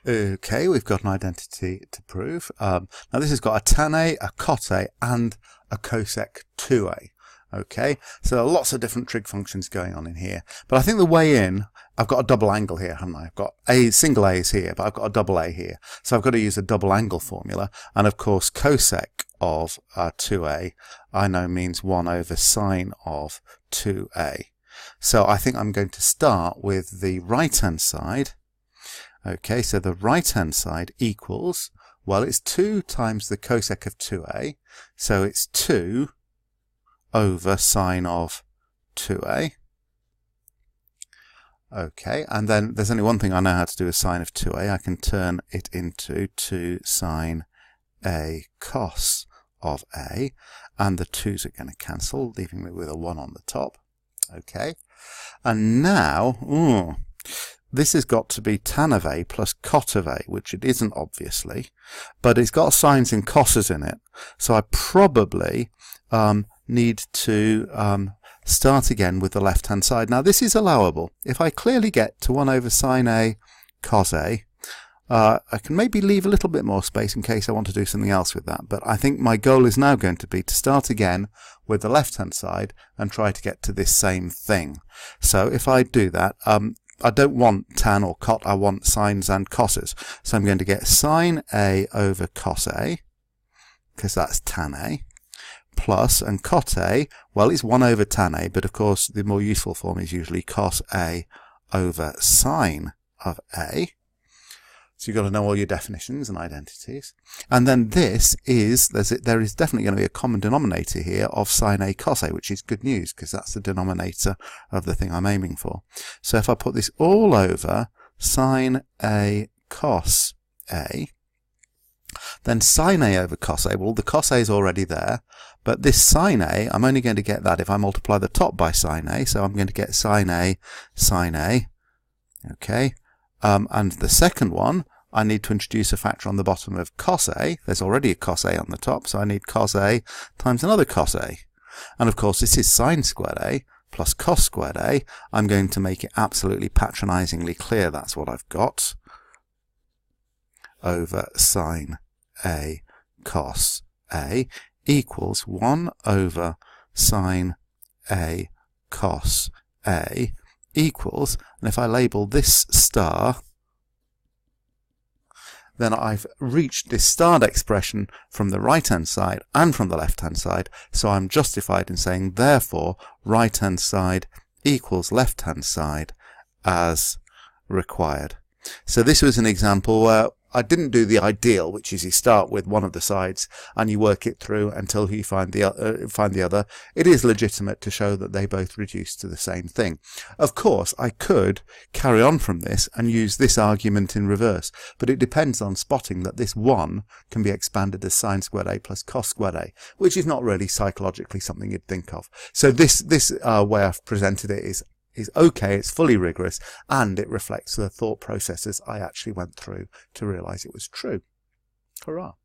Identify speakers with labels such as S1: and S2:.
S1: Okay, we've got an identity to prove. Now this has got a tan A, a cot A, and a cosec 2A. Okay, so there are lots of different trig functions going on in here. But I think the way in, I've got a double angle here, haven't I? I've got single A's here, but I've got a double A here. So I've got to use a double angle formula. And of course, cosec of 2A, I know means 1 over sine of 2A. So I think I'm going to start with the right-hand side. Okay, so the right-hand side equals, well, it's 2 times the cosec of 2A, so it's 2 over sine of 2A. Okay, and then there's only one thing I know how to do with sine of 2A. I can turn it into 2 sine A cos of A, and the 2's are going to cancel, leaving me with a 1 on the top. Okay, and now, this has got to be tan of A plus cot of A, which it isn't obviously, but it's got sines and cos's in it. So I probably need to start again with the left-hand side. Now this is allowable. If I clearly get to 1 over sine A cos A, I can maybe leave a little bit more space in case I want to do something else with that. But I think my goal is now going to be to start again with the left-hand side and try to get to this same thing. So if I do that, I don't want tan or cot, I want sines and cos's. So I'm going to get sine A over cos A, because that's tan A, plus, and cot A, well, it's 1 over tan A, but of course the more useful form is usually cos A over sine of A. So you've got to know all your definitions and identities. And then this is, there is definitely going to be a common denominator here of sine A cos A, which is good news because that's the denominator of the thing I'm aiming for. So if I put this all over sine A cos A, then sine A over cos A, well, the cos A is already there, but this sine A, I'm only going to get that if I multiply the top by sine A, so I'm going to get sine A, okay. And the second one, I need to introduce a factor on the bottom of cos A. There's already a cos A on the top, so I need cos A times another cos A. And of course, this is sine squared A plus cos squared A. I'm going to make it absolutely patronizingly clear that's what I've got over sine A cos A equals 1 over sine A cos A equals, and if I label this star, then I've reached this starred expression from the right-hand side and from the left-hand side, so I'm justified in saying, therefore, right-hand side equals left-hand side as required. So this was an example where I didn't do the ideal, which is you start with one of the sides and you work it through until you find the other. It is legitimate to show that they both reduce to the same thing. Of course, I could carry on from this and use this argument in reverse, but it depends on spotting that this 1 can be expanded as sine squared A plus cos squared A, which is not really psychologically something you'd think of. So this way I've presented it is okay, it's fully rigorous, and it reflects the thought processes I actually went through to realize it was true. Hurrah.